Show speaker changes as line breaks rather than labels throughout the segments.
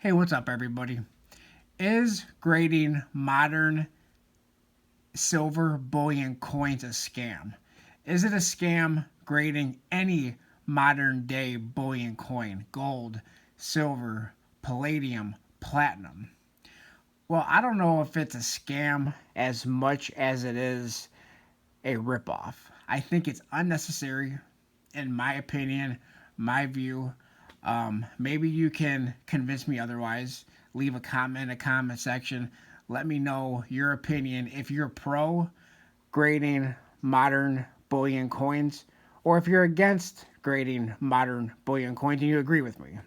Hey, what's up, everybody? Is grading modern silver bullion coins a scam? Is it a scam grading any modern day bullion coin? Gold, silver, palladium, platinum? Well, I don't know if it's a scam as much as it is a ripoff. I think it's unnecessary, in my opinion, my view. Maybe you can convince me otherwise. Leave a comment in the comment section. Let me know your opinion if you're pro grading modern bullion coins or if you're against grading modern bullion coins and you agree with me.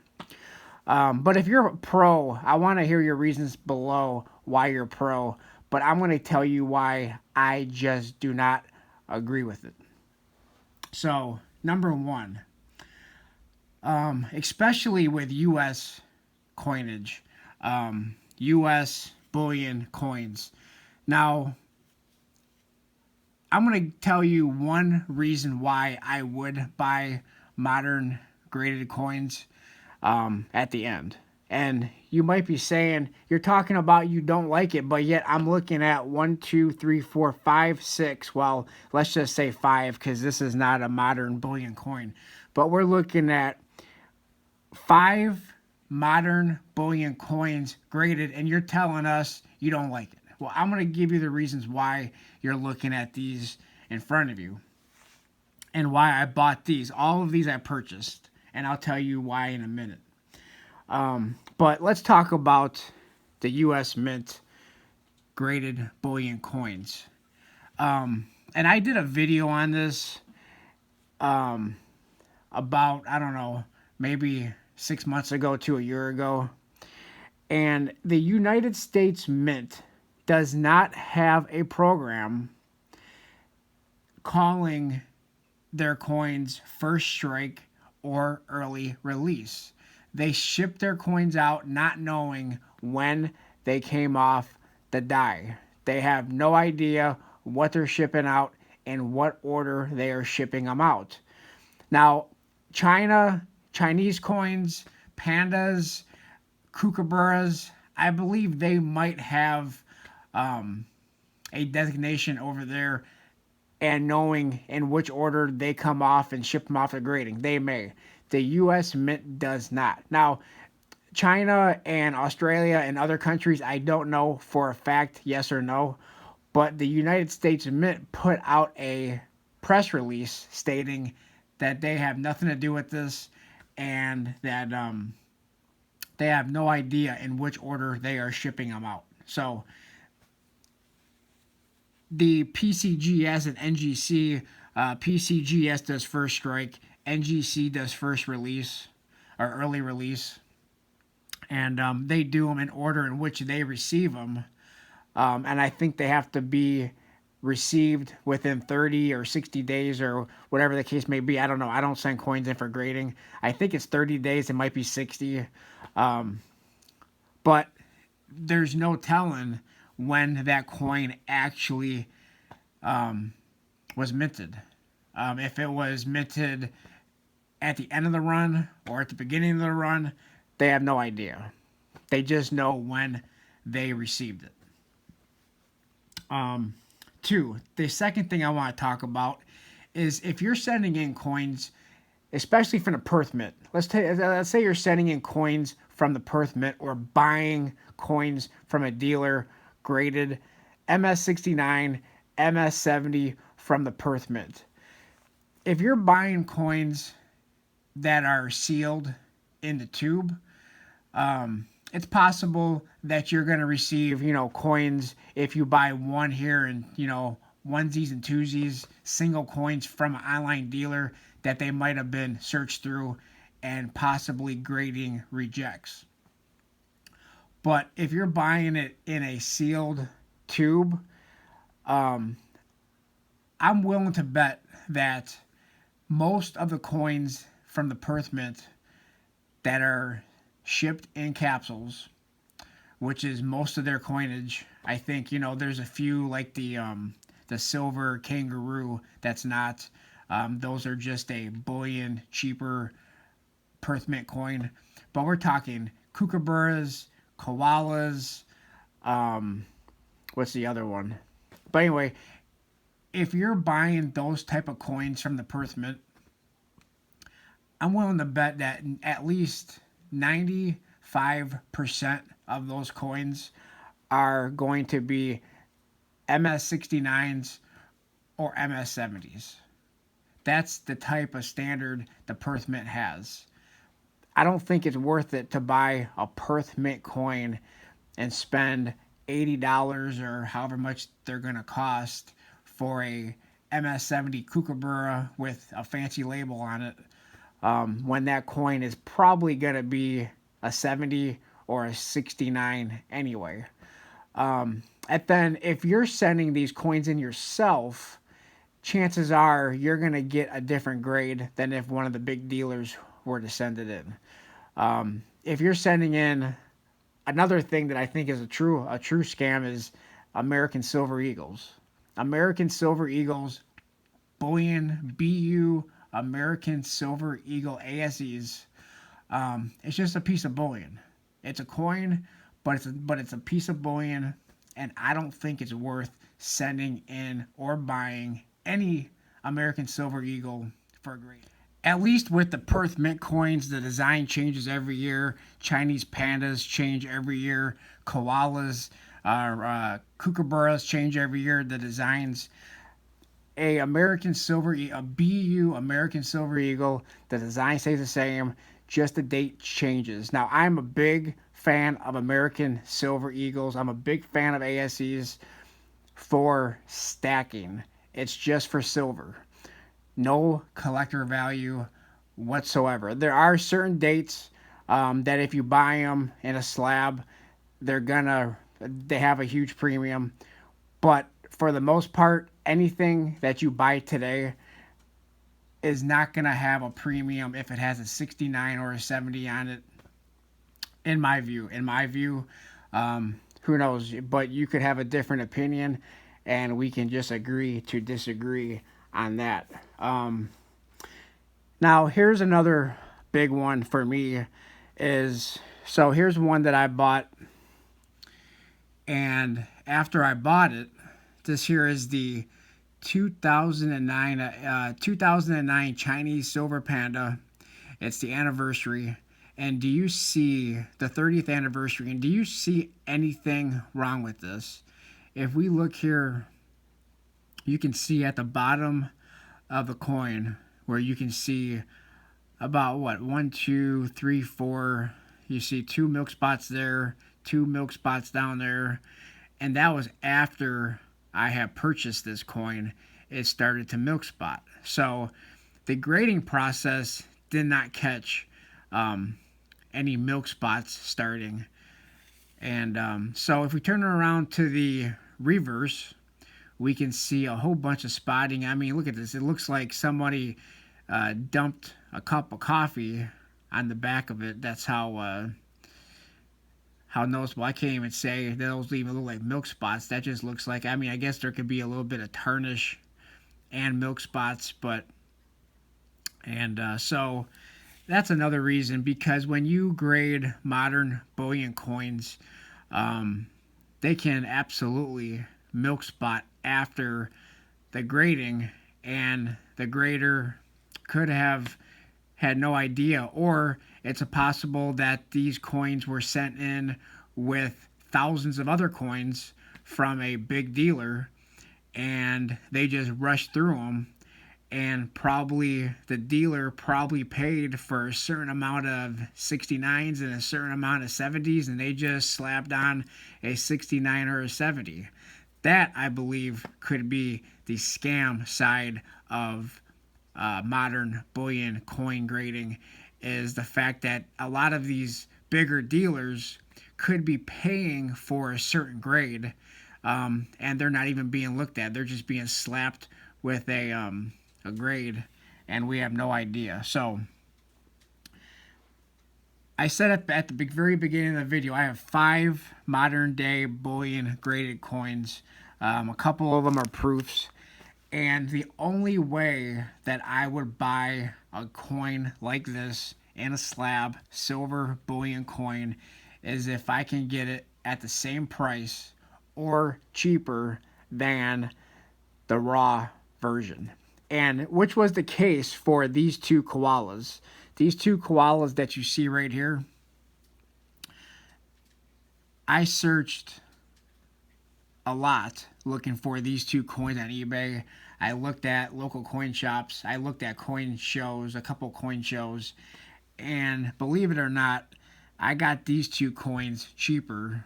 But if you're pro, I want to hear your reasons below why you're pro. But I'm going to tell you why I just do not agree with it. So, number one, especially with U.S. coinage, U.S. bullion coins. Now, I'm going to tell you one reason why I would buy modern graded coins at the end. And you might be saying, you're talking about you don't like it, but yet I'm looking at 1, 2, 3, 4, 5, 6. Well, let's just say 5 because this is not a modern bullion coin. But we're looking at 5 modern bullion coins graded, and you're telling us you don't like it. Well, I'm going to give you the reasons why you're looking at these in front of you and why I bought these. All of these I purchased, and I'll tell you why in a minute. But let's talk about the U.S. Mint graded bullion coins. And I did a video on this about, I don't know, maybe 6 months ago to a year ago. And the United States Mint does not have a program calling their coins first strike or early release. They ship their coins out not knowing when they came off the die. They have no idea what they're shipping out and what order they are shipping them out. Now, Chinese coins, pandas, kookaburras, I believe they might have a designation over there and knowing in which order they come off and ship them off the grading. They may. The U.S. Mint does not. Now, China and Australia and other countries, I don't know for a fact, yes or no, but the United States Mint put out a press release stating that they have nothing to do with this and that they have no idea in which order they are shipping them out. So the PCGS and NGC, PCGS does first strike, NGC does first release or early release, and they do them in order in which they receive them. And I think they have to be received within 30 or 60 days or whatever the case may be. I don't know. I don't send coins in for grading. I think it's 30 days. It might be 60. But there's no telling when that coin actually was minted. If it was minted at the end of the run or at the beginning of the run, they have no idea. They just know when they received it. Two, the second thing I want to talk about is if you're sending in coins, especially from the Perth Mint. Let's say you're sending in coins from the Perth Mint or buying coins from a dealer graded MS69, MS70 from the Perth Mint. If you're buying coins that are sealed in the tube, it's possible that you're going to receive, coins if you buy one here and, onesies and twosies, single coins from an online dealer that they might have been searched through and possibly grading rejects. But if you're buying it in a sealed tube, I'm willing to bet that most of the coins from the Perth Mint that are shipped in capsules, which is most of their coinage. I think there's a few like the silver kangaroo that's not. Those are just a bullion cheaper Perth Mint coin, but we're talking kookaburras, koalas. What's the other one? But anyway, if you're buying those type of coins from the Perth Mint, I'm willing to bet that at least 95% of those coins are going to be MS69s or MS70s. That's the type of standard the Perth Mint has. I don't think it's worth it to buy a Perth Mint coin and spend $80 or however much they're going to cost for a MS70 Kookaburra with a fancy label on it, when that coin is probably going to be a 70 or a 69 anyway. And then if you're sending these coins in yourself, chances are you're going to get a different grade than if one of the big dealers were to send it in. If you're sending in, another thing that I think is a true scam is American Silver Eagles. American Silver Eagles, Bullion, BU, American Silver Eagle ASEs. It's just a piece of bullion. It's a coin, but it's a piece of bullion, and I don't think it's worth sending in or buying any American Silver Eagle for a grade. At least with the Perth Mint coins, the design changes every year. Chinese pandas change every year. Koalas, kookaburras change every year. The designs. A BU American Silver Eagle, the design stays the same, just the date changes. Now, I'm a big fan of American Silver Eagles. I'm a big fan of ASEs for stacking. It's just for silver. No collector value whatsoever. There are certain dates that if you buy them in a slab, they have a huge premium. But for the most part, anything that you buy today is not going to have a premium if it has a 69 or a 70 on it. In my view, who knows? But you could have a different opinion, and we can just agree to disagree on that. Now, here's another big one for me. Here's one that I bought, and after I bought it, this here is the 2009 Chinese Silver Panda. It's the anniversary. And do you see the 30th anniversary? And do you see anything wrong with this? If we look here, you can see at the bottom of the coin where you can see about 1, 2, 3, 4. You see 2 milk spots there, 2 milk spots down there. And that was after I have purchased this coin. It started to milk spot. So the grading process did not catch any milk spots starting. And so if we turn it around to the reverse, we can see a whole bunch of spotting. I mean, look at this. It looks like somebody dumped a cup of coffee on the back of it. That's how noticeable. I can't even say those even look like milk spots. That just looks like, I mean, I guess there could be a little bit of tarnish and milk spots, but so that's another reason, because when you grade modern bullion coins, they can absolutely milk spot after the grading, and the grader could have had no idea, or it's possible that these coins were sent in with thousands of other coins from a big dealer, and they just rushed through them, and probably the dealer paid for a certain amount of 69s and a certain amount of 70s, and they just slapped on a 69 or a 70. That, I believe, could be the scam side of modern bullion coin grading, is the fact that a lot of these bigger dealers could be paying for a certain grade, and they're not even being looked at. They're just being slapped with a grade, and we have no idea. So I said at the very beginning of the video, I have 5 modern day bullion graded coins. A couple of them are proofs, and the only way that I would buy a coin like this in a slab silver bullion coin is if I can get it at the same price or cheaper than the raw version. And which was the case for these two koalas. These two koalas that you see right here, I searched a lot looking for these two coins on eBay. I looked at local coin shops. I looked at coin shows, a couple coin shows. And believe it or not, I got these two coins cheaper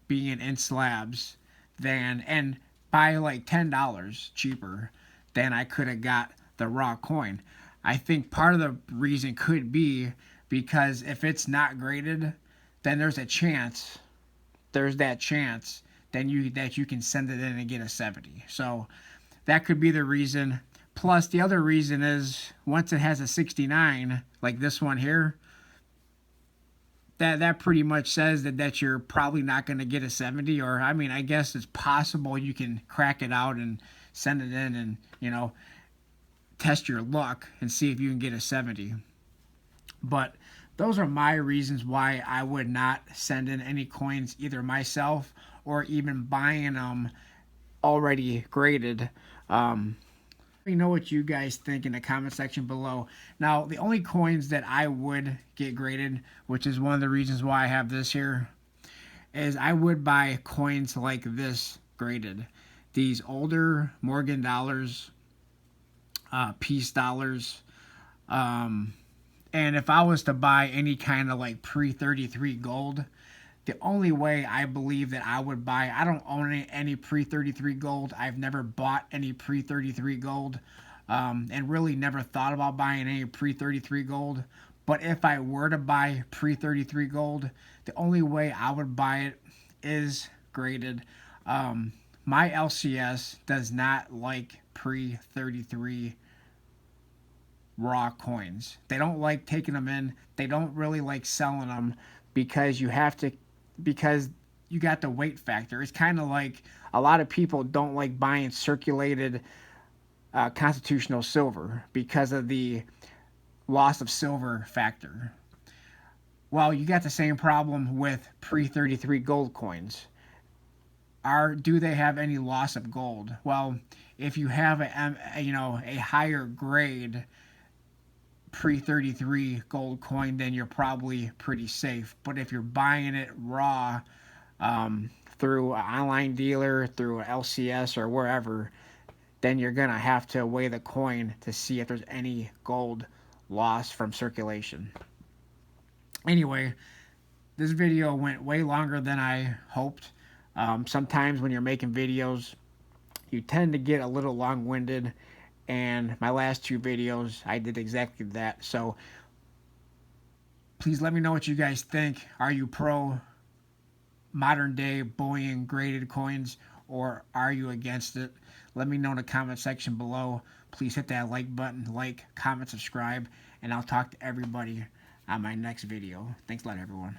being in slabs than, and by like $10 cheaper than I could have got the raw coin. I think part of the reason could be because if it's not graded, then there's that chance then that you can send it in and get a 70. So that could be the reason. Plus the other reason is once it has a 69 like this one here, that pretty much says that you're probably not going to get a 70. Or I mean, I guess it's possible you can crack it out and send it in and, you know, test your luck and see if you can get a 70. But those are my reasons why I would not send in any coins either myself or even buying them already graded. Let me know what you guys think in the comment section below. Now, the only coins that I would get graded, which is one of the reasons why I have this here, is I would buy coins like this graded. These older Morgan dollars, peace dollars, and if I was to buy any kind of like pre-33 gold, the only way I believe that I would buy, I don't own any pre-33 gold. I've never bought any pre-33 gold, and really never thought about buying any pre-33 gold. But if I were to buy pre-33 gold, the only way I would buy it is graded. My LCS does not like pre-33 raw coins. They don't like taking them in. They don't really like selling them because you got the weight factor. It's kind of like a lot of people don't like buying circulated constitutional silver because of the loss of silver factor. Well, you got the same problem with pre-33 gold coins. Do they have any loss of gold? Well, if you have a higher grade pre-33 gold coin, then you're probably pretty safe. But if you're buying it raw through an online dealer, through an LCS or wherever, then you're gonna have to weigh the coin to see if there's any gold loss from circulation. Anyway, this video went way longer than I hoped. Sometimes when you're making videos, you tend to get a little long-winded, and my last two videos I did exactly that. So please let me know what you guys think. Are you pro modern day bullion graded coins, or are you against it? Let me know in the comment section below. Please hit that like button, comment, subscribe, and I'll talk to everybody on my next video. Thanks a lot, everyone.